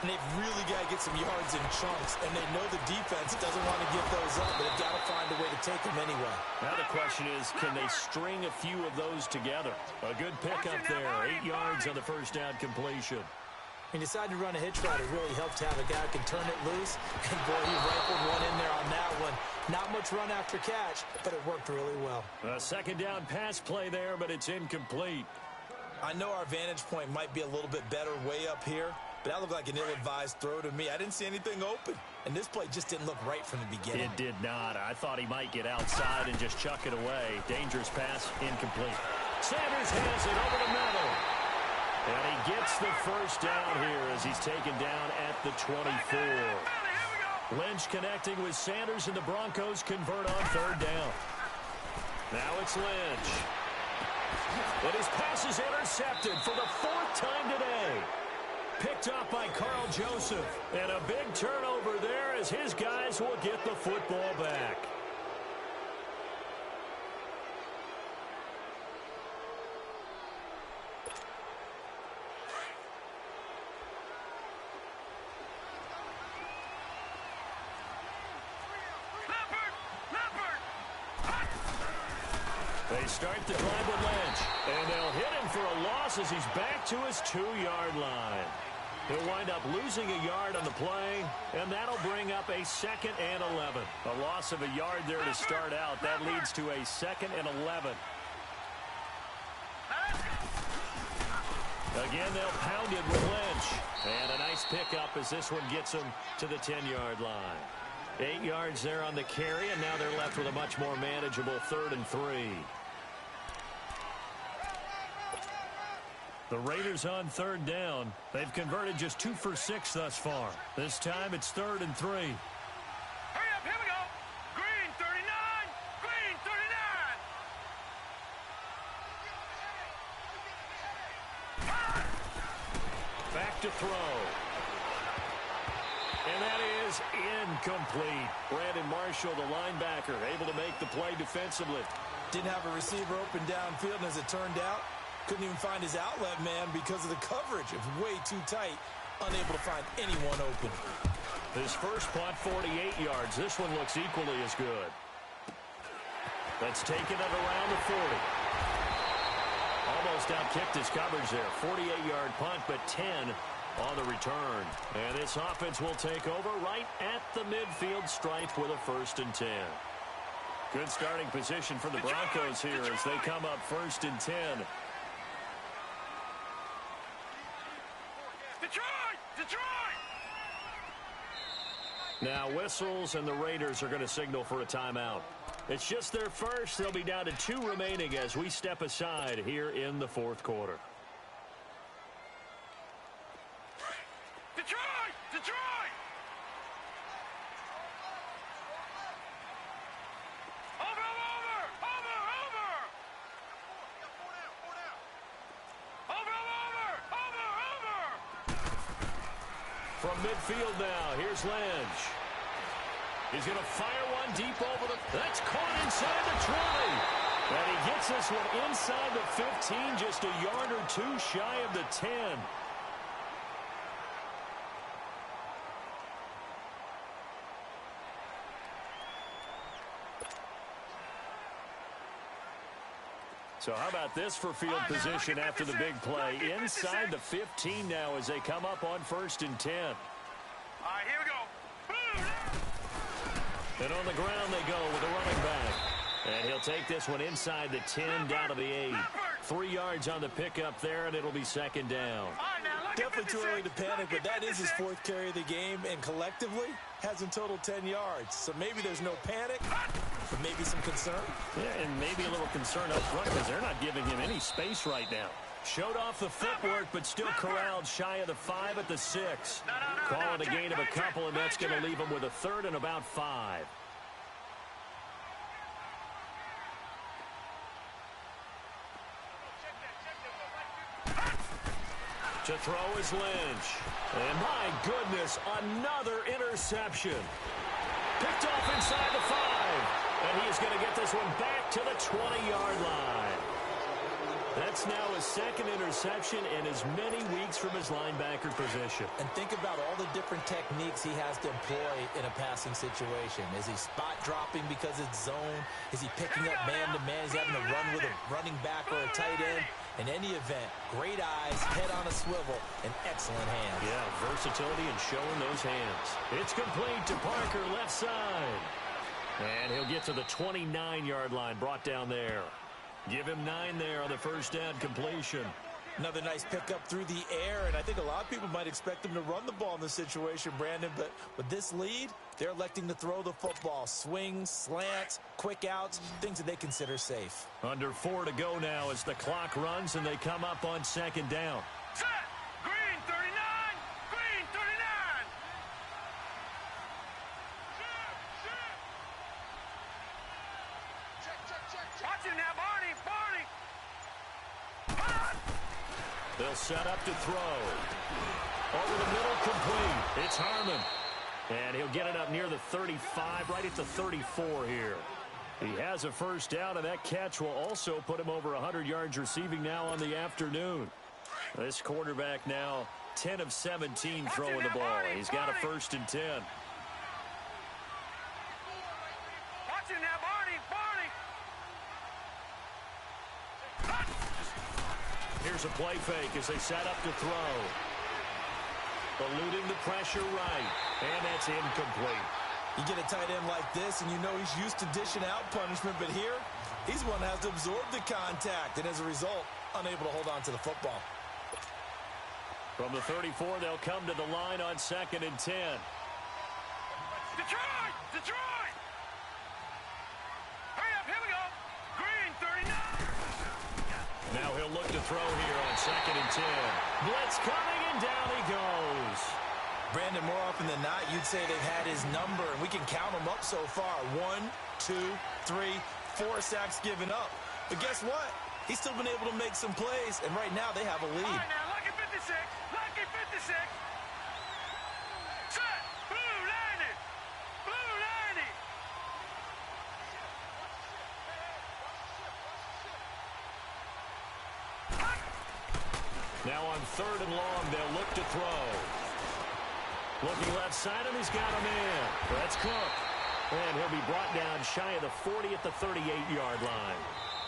And they've really got to get some yards in chunks. And they know the defense doesn't want to give those up, but they've got to find a way to take them anyway. Now the question is, can they string a few of those together? A good pickup there, 8 yards on the first down completion. He decided to run a hitch route. It really helped to have a guy who can turn it loose. And boy, he rifled one in there on that one. Not much run after catch, but it worked really well. A second down pass play there, but it's incomplete. I know our vantage point might be a little bit better way up here, but that looked like an ill-advised throw to me. I didn't see anything open, and this play just didn't look right from the beginning. It did not. I thought he might get outside and just chuck it away. Dangerous pass, incomplete. Sanders has it over the middle. And he gets the first down here as he's taken down at the 24. Lynch connecting with Sanders, and the Broncos convert on third down. Now it's Lynch. And his pass is intercepted for the 4th time today. Picked up by Carl Joseph. And a big turnover there as his guys will get the football back. They start the drive with Lynch, and they'll hit him for a loss as he's back to his 2-yard line. He'll wind up losing a yard on the play, and that'll bring up a 2nd and 11. A loss of a yard there to start out. That leads to a 2nd and 11. Again, they'll pound it with Lynch. And a nice pickup as this one gets him to the 10-yard line. 8 yards there on the carry, and now they're left with a much more manageable 3rd and 3. The Raiders on 3rd down. They've converted just 2 for 6 thus far. This time it's 3rd and 3. Hurry up, here we go. Green 39, green 39. Back to throw. And that is incomplete. Brandon Marshall, the linebacker, able to make the play defensively. Didn't have a receiver open downfield, and as it turned out, couldn't even find his outlet man because of the coverage. It was way too tight, unable to find anyone open. His first punt, 48 yards. This one looks equally as good. That's taken at around the 40. Almost outkicked his coverage there. 48-yard punt, but 10 on the return. And this offense will take over right at the midfield stripe with a 1st and 10. Good starting position for the Broncos here as they come up 1st and 10. Detroit! Now whistles, and the Raiders are going to signal for a timeout. It's just their first. They'll be down to 2 remaining as we step aside here in the 4th quarter. Detroit! Over! From midfield now, here's Lynch. He's going to fire one deep over the... That's caught inside the 20. And he gets this one inside the 15, just a yard or 2 shy of the 10. So how about this for field position after the big play? Inside the 15 now as they come up on 1st and 10. All right, here we go. And on the ground they go with the running back. And he'll take this one inside the 10 down to the 8. 3 yards on the pickup there, and it'll be 2nd down. Definitely too early to panic, but that is his 4th carry of the game, and collectively has in total 10 yards. So maybe there's no panic, but maybe some concern. Yeah, and maybe a little concern up front because they're not giving him any space right now. Showed off the footwork, but still corralled shy of the 5 at the 6. Calling a gain of a couple, and that's going to leave him with a 3rd and about 5. To throw is Lynch. And my goodness, another interception. Picked off inside the 5. And he is going to get this one back to the 20-yard line. That's now his 2nd interception in as many weeks from his linebacker position. And think about all the different techniques he has to employ in a passing situation. Is he spot dropping because it's zone? Is he picking up man-to-man? Is he having to run with a running back or a tight end? In any event, great eyes, head on a swivel, and excellent hands. Yeah, versatility and showing those hands. It's complete to Parker, left side. And he'll get to the 29-yard line, brought down there. Give him 9 there on the first down completion. Another nice pickup through the air, and I think a lot of people might expect him to run the ball in this situation, Brandon, but with this lead, they're electing to throw the football. Swings, slants, quick outs, things that they consider safe. Under 4 to go now as the clock runs and they come up on 2nd down. Set! Green 39! Green 39! Check! Watch They'll set up to throw. Over the middle, complete. It's Harmon. And he'll get it up near the 35, right at the 34 here. He has a first down, and that catch will also put him over 100 yards receiving now on the afternoon. This quarterback now 10 of 17 throwing the ball. He's got a 1st and 10. Watching now, Barney. Here's a play fake as they set up to throw. Eluding the pressure right. And that's incomplete. You get a tight end like this, and you know he's used to dishing out punishment, but here, he's one that has to absorb the contact, and as a result, unable to hold on to the football. From the 34, they'll come to the line on 2nd and 10. Detroit! Hurry up, here we go. Green, 39. Now he'll look to throw here on 2nd and 10. Blitz coming, and down he goes. Brandon, more often than not, you'd say they've had his number, and we can count them up so far. 1, 2, 3, 4 sacks given up. But guess what? He's still been able to make some plays, and right now they have a lead. All right, now, lucky 56. Set, blue landing. Now on 3rd and long, they'll look to throw. Looking left side, and he's got him in. That's Cook. And he'll be brought down shy of the 40 at the 38-yard line.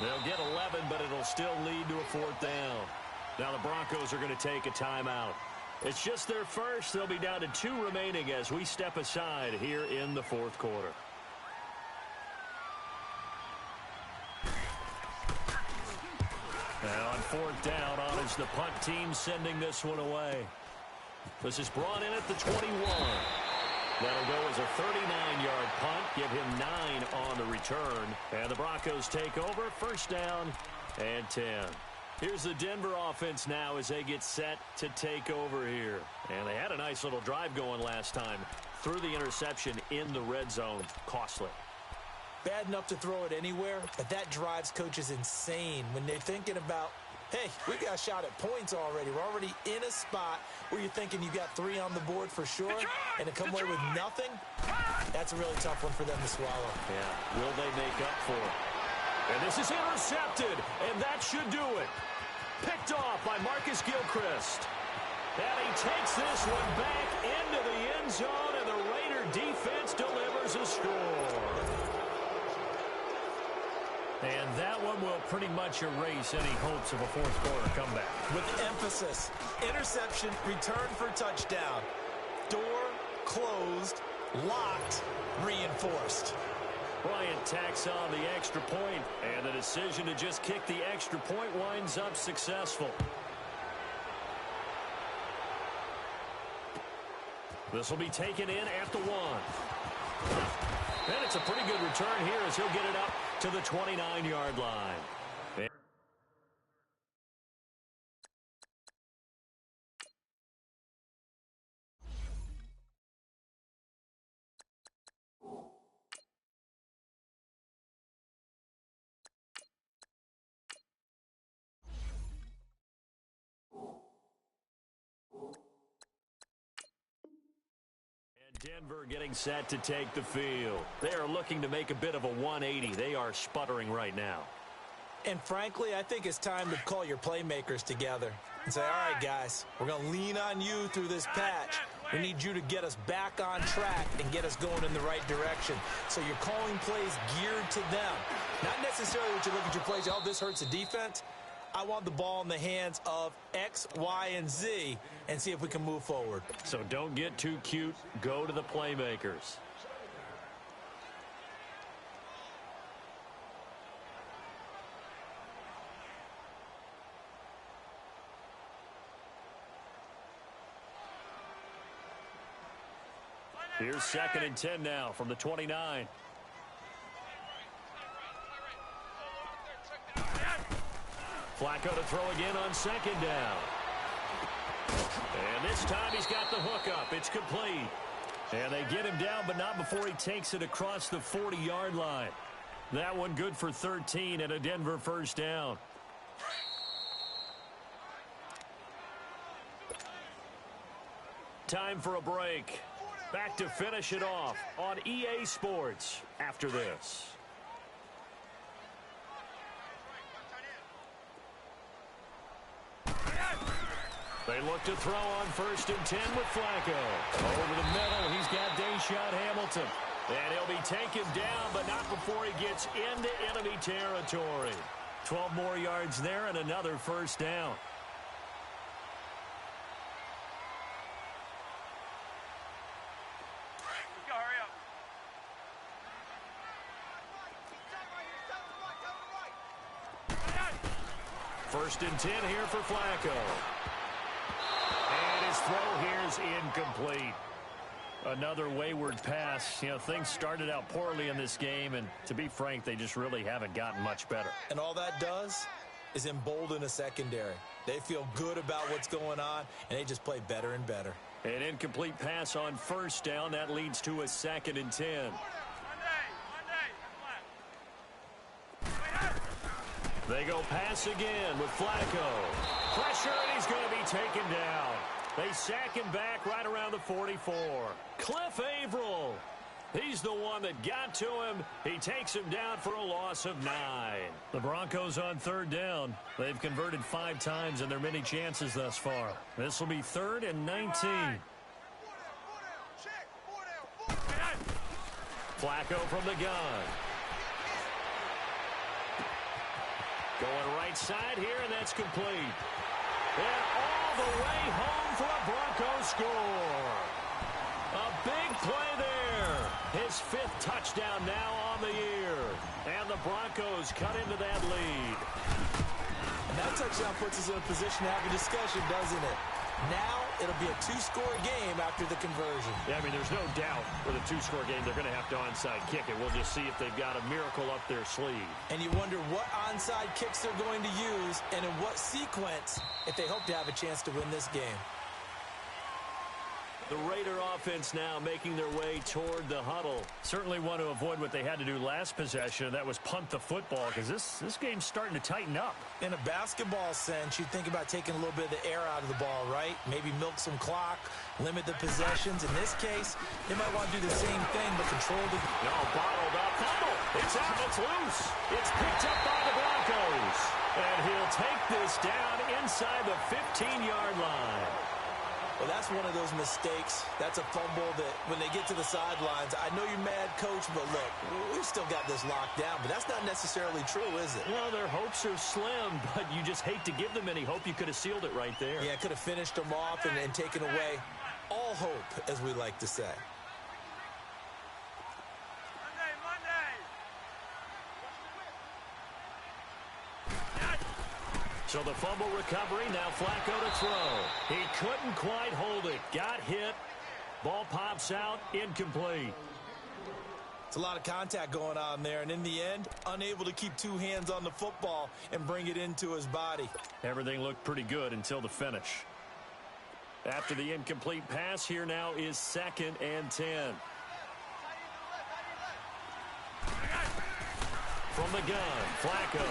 They'll get 11, but it'll still lead to a 4th down. Now the Broncos are going to take a timeout. It's just their first. They'll be down to 2 remaining as we step aside here in the 4th quarter. Now on 4th down, on is the punt team sending this one away. This is brought in at the 21. That'll go as a 39-yard punt. Give him 9 on the return. And the Broncos take over. 1st down and 10. Here's the Denver offense now as they get set to take over here. And they had a nice little drive going last time. Threw the interception in the red zone. Costly. Bad enough to throw it anywhere, but that drives coaches insane when they're thinking about, hey, we've got a shot at points already. We're already in a spot where you're thinking you got 3 on the board for sure, and to come away with nothing, that's a really tough one for them to swallow. Yeah, will they make up for it? And this is intercepted, and that should do it. Picked off by Marcus Gilchrist. And he takes this one back into the end zone, and the Raider defense delivers a score. And that one will pretty much erase any hopes of a 4th quarter comeback. With emphasis, interception, return for touchdown. Door closed, locked, reinforced. Bryant tacks on the extra point, and the decision to just kick the extra point winds up successful. This will be taken in at the 1. And it's a pretty good return here as he'll get it up to the 29-yard line. Denver getting set to take the field. They are looking to make a bit of a 180. They are sputtering right now. And frankly, I think it's time to call your playmakers together and say, all right, guys, we're going to lean on you through this patch. We need you to get us back on track and get us going in the right direction. So you're calling plays geared to them. Not necessarily what you look at your plays, oh, this hurts the defense. I want the ball in the hands of X, Y, and Z and see if we can move forward. So don't get too cute. Go to the playmakers. Here's 2nd and 10 now from the 29. Flacco to throw again on 2nd down. And this time he's got the hook up. It's complete. And they get him down, but not before he takes it across the 40-yard line. That one good for 13 and a Denver 1st down. Time for a break. Back to finish it off on EA Sports after this. They look to throw on 1st and 10 with Flacco. Over the middle, he's got Deshaun Hamilton. And he'll be taken down, but not before he gets into enemy territory. 12 more yards there and another 1st down. Go, hurry up. 1st and 10 here for Flacco. And his throw here is incomplete. Another wayward pass. You know, things started out poorly in this game, and to be frank, they just really haven't gotten much better. And all that does is embolden a secondary. They feel good about what's going on, and they just play better and better. An incomplete pass on 1st down. That leads to a 2nd and 10. They go pass again with Flacco. Pressure, and he's going to be taken down. They sack him back right around the 44. Cliff Averill. He's the one that got to him. He takes him down for a loss of 9. The Broncos on 3rd down. They've converted 5 times in their many chances thus far. This will be 3rd and 19. Flacco from the gun. Going right side here, and that's complete. And all the way home for a Broncos score. A big play there. His 5th touchdown now on the year. And the Broncos cut into that lead. And that touchdown puts us in a position to have a discussion, doesn't it? Now it'll be a 2-score game after the conversion. Yeah, I mean, there's no doubt with a 2-score game they're going to have to onside kick it. We'll just see if they've got a miracle up their sleeve. And you wonder what onside kicks they're going to use and in what sequence if they hope to have a chance to win this game. The Raider offense now making their way toward the huddle. Certainly want to avoid what they had to do last possession, and that was punt the football, because this game's starting to tighten up. In a basketball sense, you think about taking a little bit of the air out of the ball, right? Maybe milk some clock, limit the possessions. In this case, they might want to do the same thing, but control the... No, bottled up. Fumble. It's out. It's loose. It's picked up by the Broncos. And he'll take this down inside the 15-yard line. Well, that's one of those mistakes. That's a fumble that when they get to the sidelines, I know you're mad, Coach, but look, we've still got this locked down. But that's not necessarily true, is it? Well, their hopes are slim, but you just hate to give them any hope. You could have sealed it right there. Yeah, could have finished them off and taken away all hope, as we like to say. So the fumble recovery, now Flacco to throw. He couldn't quite hold it. Got hit. Ball pops out, incomplete. It's a lot of contact going on there, and in the end, unable to keep 2 hands on the football and bring it into his body. Everything looked pretty good until the finish. After the incomplete pass, here now is 2nd and 10. From the gun, Flacco.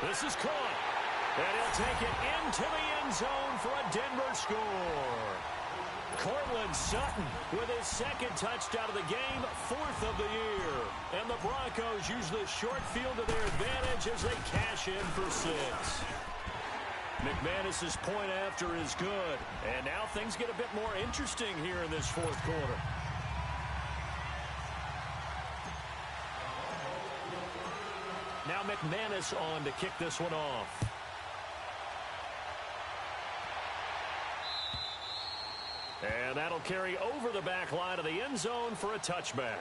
This is caught. And he'll take it into the end zone for a Denver score. Cortland Sutton with his 2nd touchdown of the game, 4th of the year. And the Broncos use the short field to their advantage as they cash in for 6. McManus's point after is good. And now things get a bit more interesting here in this 4th quarter. Now McManus on to kick this one off. And that'll carry over the back line of the end zone for a touchback.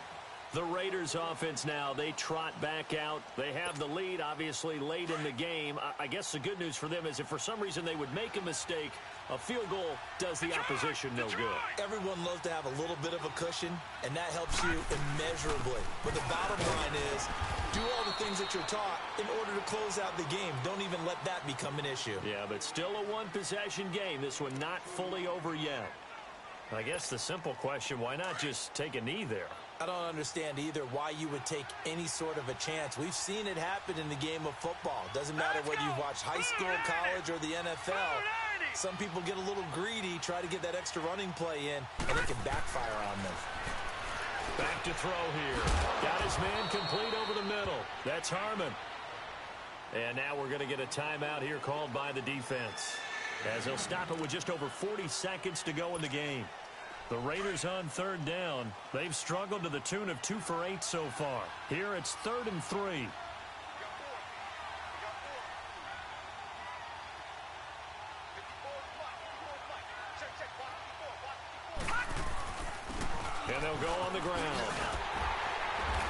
The Raiders offense now, they trot back out. They have the lead, obviously, late in the game. I guess the good news for them is if for some reason they would make a mistake, a field goal does the opposition no good. Everyone loves to have a little bit of a cushion, and that helps you immeasurably. But the bottom line is, do all the things that you're taught in order to close out the game. Don't even let that become an issue. Yeah, but still a one-possession game. This one not fully over yet. I guess the simple question, why not just take a knee there? I don't understand either why you would take any sort of a chance. We've seen it happen in the game of football. Doesn't matter whether you've watched high school, college, or the NFL. Some people get a little greedy, try to get that extra running play in, and it can backfire on them. Back to throw here. Got his man complete over the middle. That's Harmon. And now we're going to get a timeout here called by the defense, as they'll stop it with just over 40 seconds to go in the game. The Raiders on third down. They've struggled to the tune of 2 for 8 so far. Here it's 3rd and 3. And they'll go on the ground.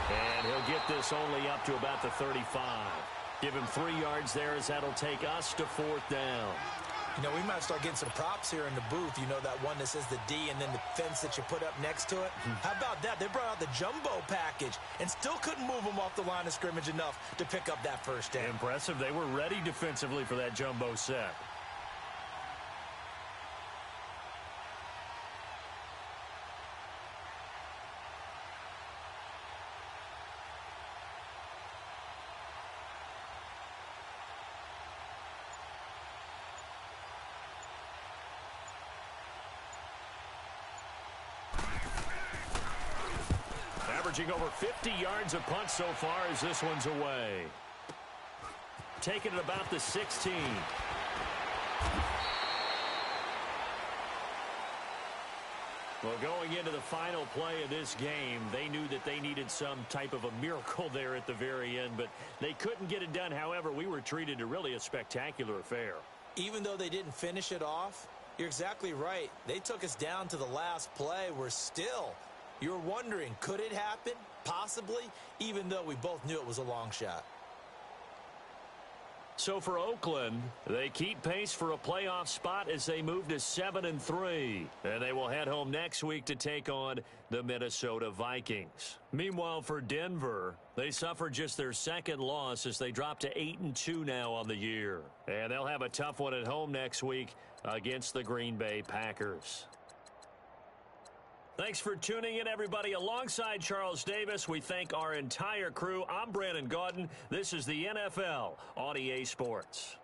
And he'll get this only up to about the 35. Give him 3 yards there, as that'll take us to 4th down. You know, we might start getting some props here in the booth. You know, that one that says the D and then the fence that you put up next to it? How about that? They brought out the jumbo package and still couldn't move them off the line of scrimmage enough to pick up that first down. Impressive. They were ready defensively for that jumbo set. Averaging over 50 yards a punt so far as this one's away. Taking it about the 16. Well, going into the final play of this game, they knew that they needed some type of a miracle there at the very end, but they couldn't get it done. However, we were treated to really a spectacular affair. Even though they didn't finish it off, you're exactly right. They took us down to the last play. We're still... You're wondering, could it happen? Possibly, even though we both knew it was a long shot. So for Oakland, they keep pace for a playoff spot as they move to 7-3. And they will head home next week to take on the Minnesota Vikings. Meanwhile, for Denver, they suffered just their 2nd loss as they drop to 8-2 now on the year. And they'll have a tough one at home next week against the Green Bay Packers. Thanks for tuning in, everybody. Alongside Charles Davis, we thank our entire crew. I'm Brandon Gaudin. This is the NFL on EA Sports.